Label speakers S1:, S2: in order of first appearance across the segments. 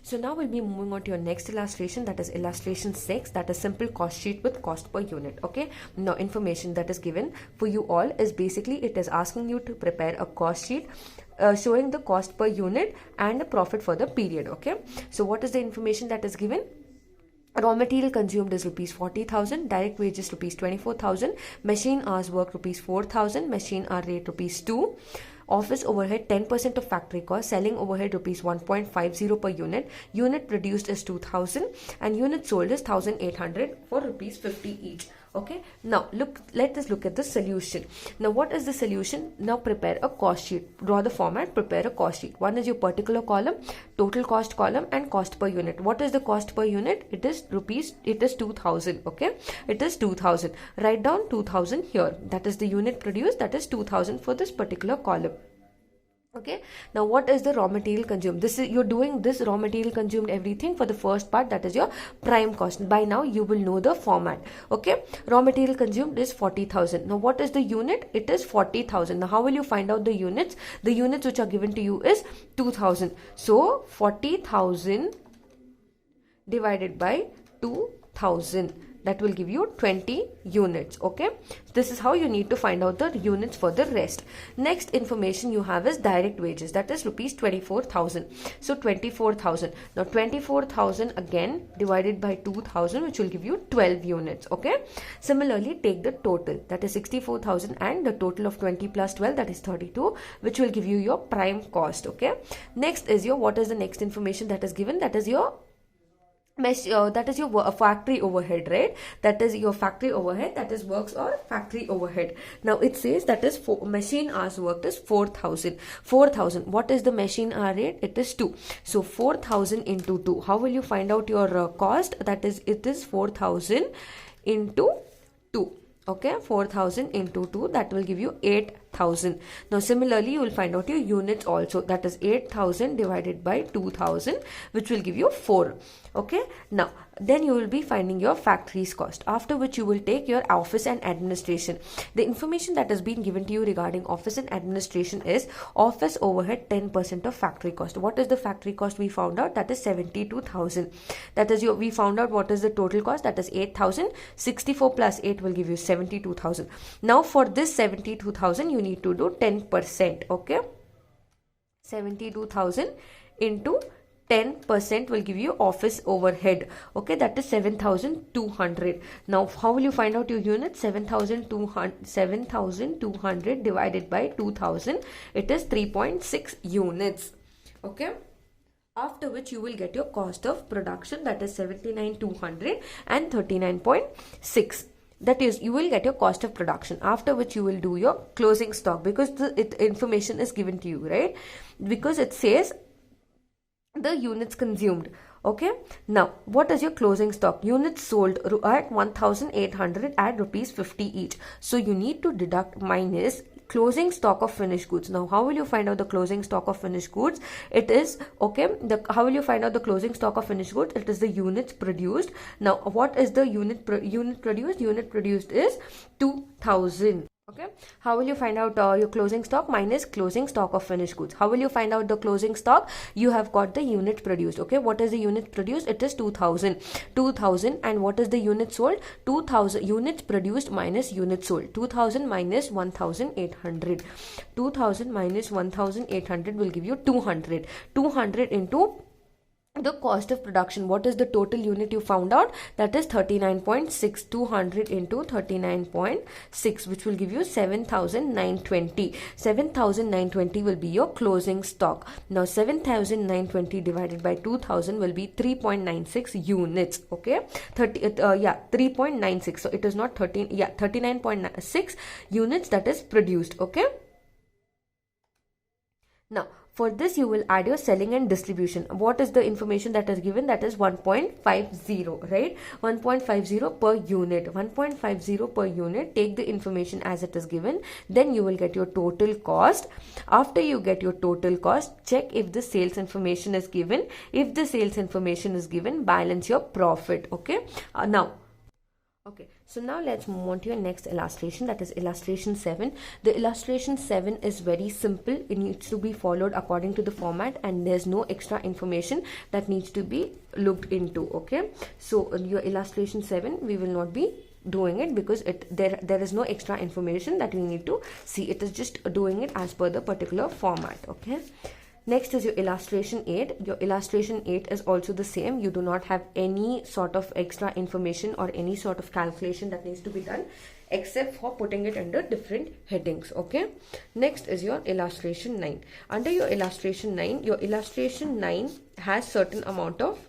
S1: So now we'll be moving on to your next illustration, that is illustration 6, that is simple cost sheet with cost per unit. Okay, now information that is given for you all is basically it is asking you to prepare a cost sheet showing the cost per unit and the profit for the period. Okay, so what is the information that is given? Raw material consumed is rupees 40,000, direct wages rupees 24,000, machine hours worked rupees 4,000, machine hour rate rupees 2, office overhead 10% of factory cost, selling overhead rupees 1.50 per unit, unit produced is 2,000 and unit sold is 1,800 for rupees 50 each. Okay, now let us look at the solution. Now what is the solution? Now prepare a cost sheet, draw the format, prepare a cost sheet. One is your particular column, total cost column, and cost per unit. What is the cost per unit? It is 2,000. Okay, it is 2,000. Write down 2,000 here. That is the unit produced, that is 2,000 for this particular column. Okay, now what is the raw material consumed? This is, you're doing this raw material consumed everything for the first part, that is your prime cost. By now you will know the format. Okay, raw material consumed is 40,000. Now what is the unit? It is 40,000. Now how will you find out the units? The units which are given to you is 2,000. So 40,000 divided by 2,000, that will give you 20 units. Okay, this is how you need to find out the units for the rest. Next information you have is direct wages, that is rupees 24,000. So 24,000. Now 24,000 again divided by 2,000, which will give you 12 units. Okay, similarly take the total, that is 64,000, and the total of 20 plus 12, that is 32, which will give you your prime cost. Okay, next is your, what is the next information that is given? That is your that is your factory overhead, right? That is your factory overhead, that is works or factory overhead. Now it says that is machine hours worked is 4,000. What is the machine hour rate? It is 2. So 4,000 into 2. How will you find out your cost? That is, it is 4,000 into 2. Okay, 4,000 into 2, that will give you 8,000. Now similarly you will find out your units also, that is 8,000 divided by 2,000, which will give you 4. Okay, now then you will be finding your factory's cost, after which you will take your office and administration. The information that has been given to you regarding office and administration is office overhead 10% of factory cost. What is the factory cost we found out? That is 72,000. That is your, we found out what is the total cost, that is 8,000. 64 plus 8 will give you 72,000. Now for this 72,000 you need to do 10%. Okay, 72,000 into 10% will give you office overhead. Okay, that is 7,200. Now how will you find out your unit? 7,200 divided by 2,000, it is 3.6 units. Okay, after which you will get your cost of production, that is 79,200 and 39.6. That is, you will get your cost of production, after which you will do your closing stock, because the information is given to you, right? Because it says the units consumed. Okay, now what is your closing stock? Units sold at 1,800 at rupees 50 each. So you need to deduct minus closing stock of finished goods. Now how will you find out the closing stock of finished goods? It is, okay, how will you find out the closing stock of finished goods? It is the units produced. Now what is the unit produced? Unit produced is 2,000. Okay, how will you find out your closing stock? Minus closing stock of finished goods. How will you find out the closing stock? You have got the unit produced. Okay, what is the unit produced? It is 2,000. And what is the unit sold? 2,000. Units produced minus units sold. 2,000 minus 1,800. 2,000 minus 1,800 will give you 200. 200 into the cost of production. What is the total unit you found out? That is 39.6. 200 into 39.6, which will give you 7,920. 7,920 will be your closing stock. Now 7,920 divided by 2,000 will be 3.96 units. Okay, 3.96. So it is not 13. Yeah, 39.6 units that is produced. Okay, now for this you will add your selling and distribution. What is the information that is given? That is 1.50, right? 1.50 per unit. 1.50 per unit. Take the information as it is given. Then you will get your total cost. After you get your total cost, check if the sales information is given. If the sales information is given, balance your profit. Okay. Now Okay, so now let's move on to your next illustration, that is illustration 7. The illustration 7 is very simple. It needs to be followed according to the format, and there's no extra information that needs to be looked into. Okay, so your illustration 7, we will not be doing it because there is no extra information that we need to see. It is just doing it as per the particular format. Okay, next is your illustration 8. Your illustration 8 is also the same. You do not have any sort of extra information or any sort of calculation that needs to be done except for putting it under different headings. Okay, next is your illustration 9. Under your illustration 9 has certain amount of.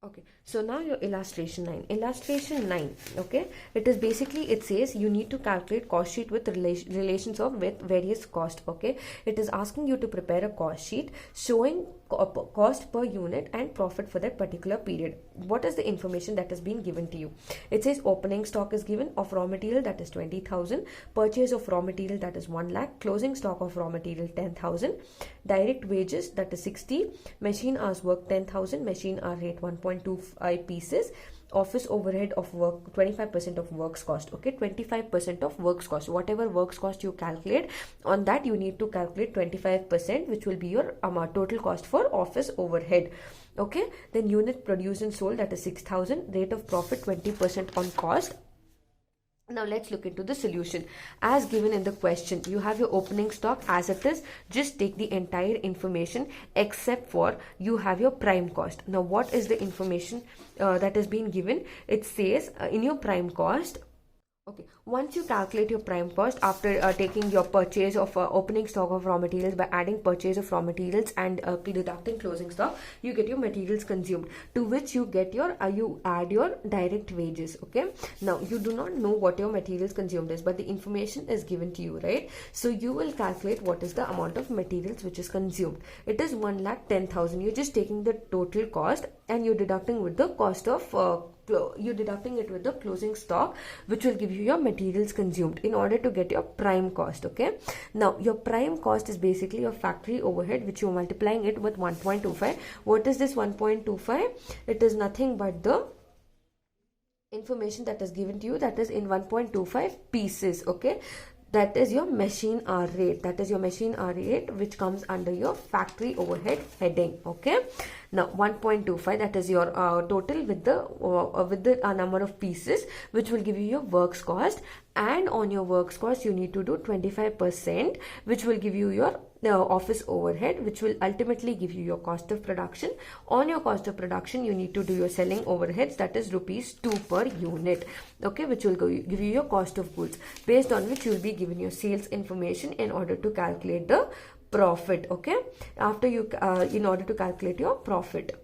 S1: Okay, so now your illustration 9. Illustration 9, okay, it is basically, it says you need to calculate cost sheet with relations of with various cost. Okay, it is asking you to prepare a cost sheet showing cost per unit and profit for that particular period. What is the information that has been given to you? It says opening stock is given of raw material, that is 20,000, purchase of raw material, that is 1 lakh, closing stock of raw material 10,000, direct wages, that is 60, machine hours work 10,000, machine hour rate 1.25 pieces, office overhead of work 25% of works cost. Okay, 25% of works cost, whatever works cost you calculate, on that you need to calculate 25%, which will be your total cost for office overhead. Okay, then unit produced and sold, that is 6,000, rate of profit 20% on cost. Now let's look into the solution. As given in the question, you have your opening stock as it is. Just take the entire information except for you have your prime cost. Now what is the information that has been given? It says in your prime cost. Okay, once you calculate your prime cost after taking your purchase of opening stock of raw materials by adding purchase of raw materials and deducting closing stock, you get your materials consumed, to which you get your you add your direct wages. Okay, now you do not know what your materials consumed is, but the information is given to you, right? So you will calculate what is the amount of materials which is consumed. It is 1,10,000. You're just taking the total cost and you're deducting with the cost of you're deducting it with the closing stock, which will give you your materials consumed in order to get your prime cost. Okay, now your prime cost is basically your factory overhead, which you're multiplying it with 1.25. What is this 1.25? It is nothing but the information that is given to you, that is in 1.25 pieces. Okay, that is your machine hour rate, which comes under your factory overhead heading. Okay, now 1.25, that is your total with the number of pieces, which will give you your works cost, and on your works cost you need to do 25%, which will give you your office overhead, which will ultimately give you your cost of production. On your cost of production you need to do your selling overheads, that is rupees 2 per unit. Okay, which will give you your cost of goods, based on which you will be given your sales information in order to calculate the profit. Okay, after you in order to calculate your profit.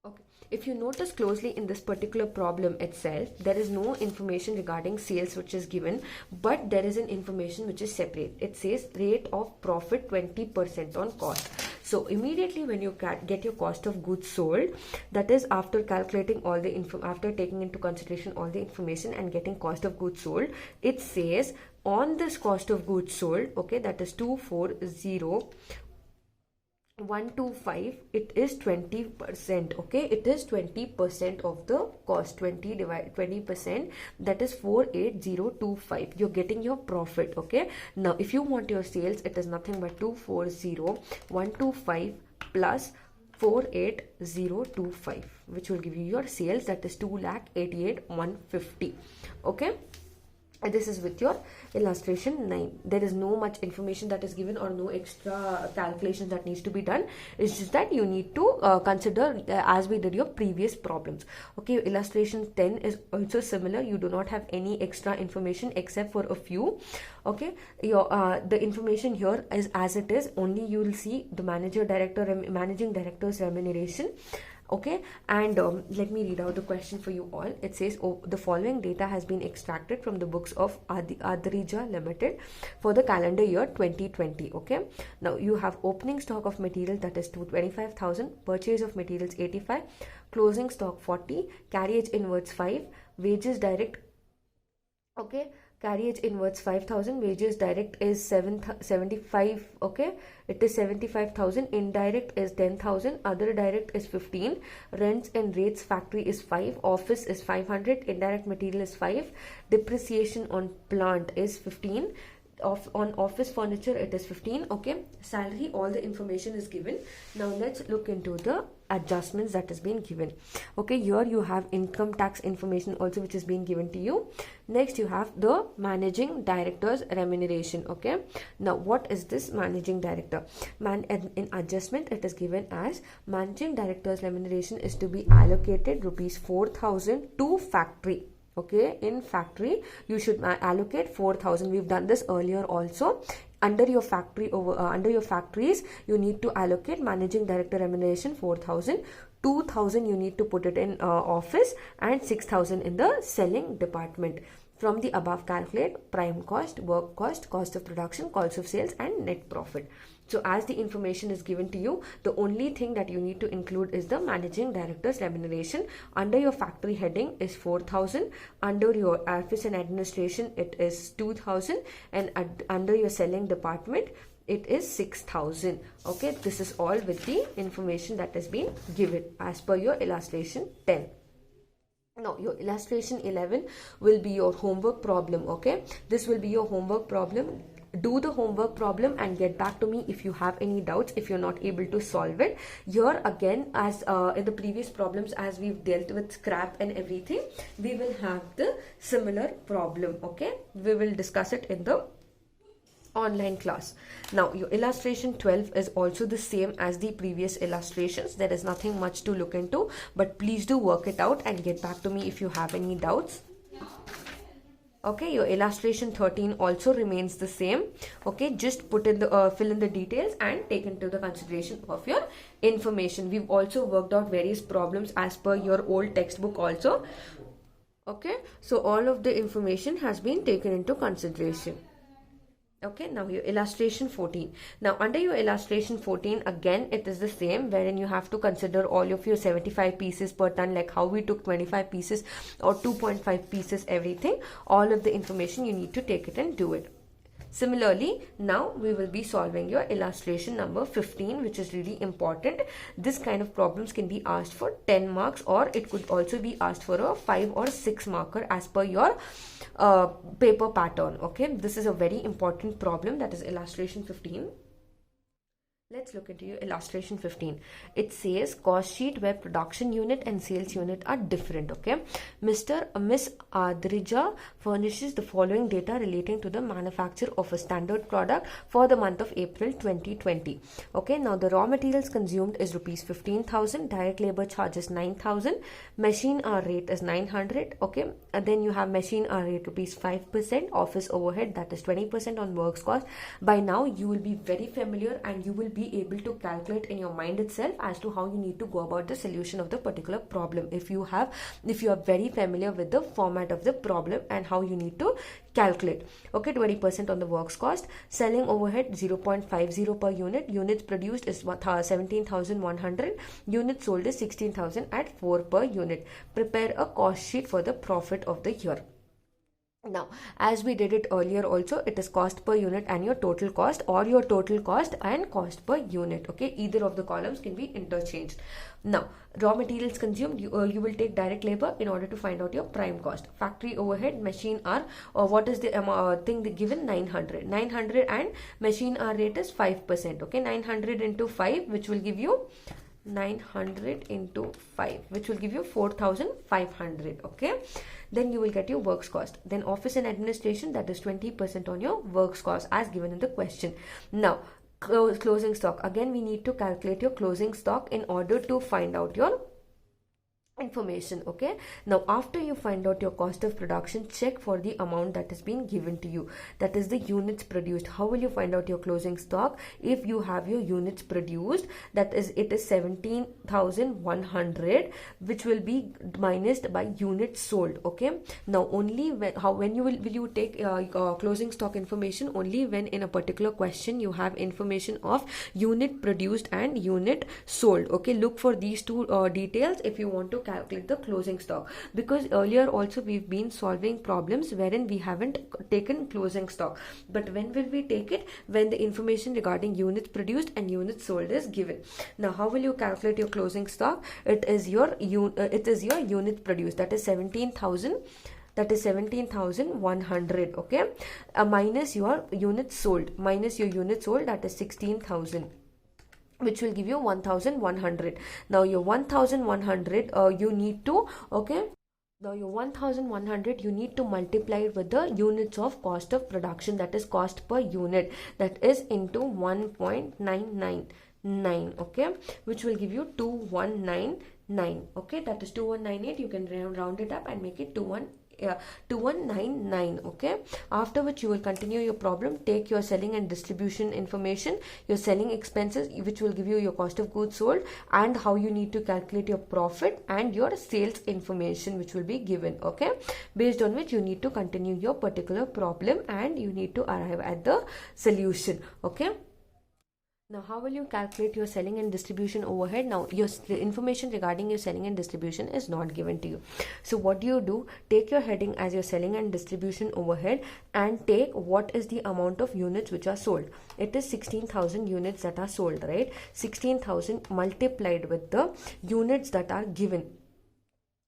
S1: Okay, if you notice closely in this particular problem itself, there is no information regarding sales which is given, but there is an information which is separate. It says rate of profit 20% on cost. So immediately when you get your cost of goods sold, that is after calculating all the after taking into consideration all the information and getting cost of goods sold, it says on this cost of goods sold, okay, that is 240,125, it is 20%. Okay, it is 20% of the cost. 20%, that is 48025. You're getting your profit. Okay, now if you want your sales, it is nothing but 240,125 plus 48025, which will give you your sales, that is 2,88,150. Okay, and this is with your illustration 9. There is no much information that is given or no extra calculations that needs to be done. It's just that you need to consider as we did your previous problems. Okay, illustration 10 is also similar. You do not have any extra information except for a few. Okay, your the information here is as it is. Only you will see the managing director's remuneration. Okay, and let me read out the question for you all. It says, oh, the following data has been extracted from the books of Adrija Limited for the calendar year 2020. Okay, now you have opening stock of material, that is 25,000, purchase of materials 85, closing stock 40, carriage inwards 5, wages direct, okay, Carriage inwards 5,000, wages direct is 75, okay, it is 75,000, indirect is 10,000, other direct is 15, rents and rates factory is 5, office is 500, indirect material is 5, depreciation on plant is 15, on office furniture it is 15, okay. Salary, all the information is given. Now let's look into the adjustments that has been given. Okay, here you have income tax information also which is being given to you. Next you have the managing director's remuneration. Okay, now what is this managing director? In adjustment it is given as managing director's remuneration is to be allocated rupees 4,000 to factory. Okay, in factory you should allocate 4,000. We've done this earlier also. Under your factory under your factories you need to allocate managing director remuneration 4,000. 2,000 you need to put it in office and 6,000 in the selling department. From the above, calculate prime cost, work cost, cost of production, cost of sales and net profit. So as the information is given to you, the only thing that you need to include is the managing director's remuneration. Under your factory heading is 4,000. Under your office and administration it is 2,000, and under your selling department it is 6,000. Okay, this is all with the information that has been given as per your illustration 10. Now your illustration 11 will be your homework problem. Okay, this will be your homework problem. Do the homework problem and get back to me if you have any doubts, if you're not able to solve it. Here again, as in the previous problems, as we've dealt with scrap and everything, we will have the similar problem. Okay, we will discuss it in the online class. Now your illustration 12 is also the same as the previous illustrations. There is nothing much to look into, but please do work it out and get back to me if you have any doubts. Okay, your illustration 13 also remains the same. Okay, just put in the fill in the details and take into the consideration of your information. We've also worked out various problems as per your old textbook also. Okay, so all of the information has been taken into consideration. Okay, now your illustration 14. Now under your illustration 14, again it is the same, wherein you have to consider all of your 75 pieces per ton, like how we took 25 pieces or 2.5 pieces, everything. All of the information you need to take it and do it. Similarly, now we will be solving your illustration number 15, which is really important. This kind of problems can be asked for 10 marks, or it could also be asked for a 5 or 6 marker as per your paper pattern. Okay, this is a very important problem, that is illustration 15. Let's look into your illustration 15. It says cost sheet where production unit and sales unit are different. Okay, Miss Adrija furnishes the following data relating to the manufacture of a standard product for the month of April 2020. Okay, now the raw materials consumed is rupees 15,000, direct labor charges 9,000, machine hour rate is 900. Okay, and then you have machine hour rate rupees 5%, office overhead that is 20% on works cost. By now you will be very familiar and you will be able to calculate in your mind itself as to how you need to go about the solution of the particular problem. If you are very familiar with the format of the problem and how you need to calculate. Okay, 20% on the works cost, selling overhead 0.50 per unit, units produced is 17,100, units sold is 16,000 at 4 per unit. Prepare a cost sheet for the profit of the year. Now, as we did it earlier also, it is cost per unit and your total cost, or your total cost and cost per unit. Okay, either of the columns can be interchanged. Now, raw materials consumed, you will take direct labor in order to find out your prime cost. Factory overhead, machine hour, or what is the thing given? 900 and machine hour rate is 5%. Okay, 900 into 5, which will give you 900 into 5, which will give you 4,500. Okay, then you will get your works cost. Then office and administration, that is 20% on your works cost as given in the question. Now closing stock, again we need to calculate your closing stock in order to find out your information. Okay, now after you find out your cost of production, check for the amount that has been given to you, that is the units produced. How will you find out your closing stock? If you have your units produced, that is, it is 17,100, which will be minused by units sold. Okay, now only when you will you take closing stock information? Only when in a particular question you have information of unit produced and unit sold. Okay, look for these two details if you want to calculate the closing stock, because earlier also we've been solving problems wherein we haven't taken closing stock. But when will we take it? When the information regarding units produced and units sold is given. Now how will you calculate your closing stock? It is your units produced, that is 17,000, that is 17,100, okay, minus your units sold, that is 16,000, which will give you 1,100. Now your 1,100 you need to, okay, now your 1,100 you need to multiply it with the units of cost of production, that is cost per unit, that is into 1.999, okay, which will give you 2199, okay, that is 2198. You can round it up and make it 2199, okay. After which you will continue your problem, take your selling and distribution information, your selling expenses, which will give you your cost of goods sold, and how you need to calculate your profit, and your sales information, which will be given, okay, based on which you need to continue your particular problem and you need to arrive at the solution, okay. Now, how will you calculate your selling and distribution overhead? Now, the information regarding your selling and distribution is not given to you. So, what do? Take your heading as your selling and distribution overhead and take what is the amount of units which are sold. It is 16,000 units that are sold, right? 16,000 multiplied with the units that are given.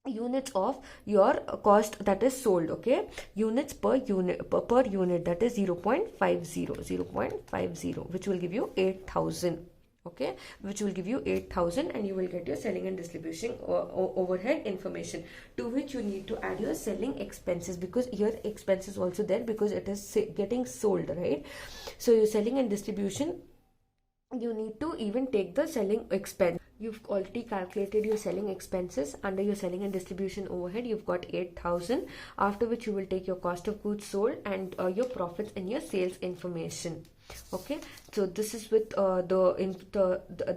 S1: Units of your cost that is sold, okay, units per unit, per unit, that is 0.50, which will give you 8,000, okay, which will give you 8,000, and you will get your selling and distribution overhead information, to which you need to add your selling expenses, because your expense is also there because it is getting sold, right? So your selling and distribution, you need to even take the selling expense. You've already calculated your selling expenses under your selling and distribution overhead. You've got 8,000, after which you will take your cost of goods sold and your profits and your sales information. Okay, so this is with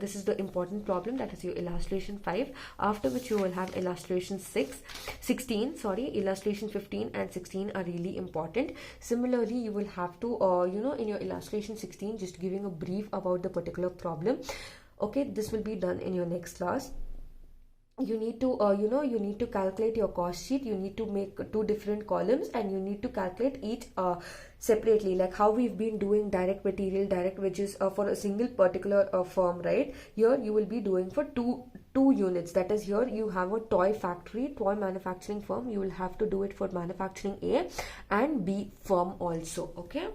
S1: this is the important problem, that is your illustration 5, after which you will have illustration 16, illustration 15 and 16 are really important. Similarly, you will have to in your illustration 16, just giving a brief about the particular problem. Okay, this will be done in your next class. You need to you need to calculate your cost sheet. You need to make 2 different columns, and you need to calculate each separately, like how we've been doing direct material, direct wages for a single particular firm, right? Here you will be doing for two units, that is, here you have a toy manufacturing firm. You will have to do it for manufacturing A and B firm also, okay.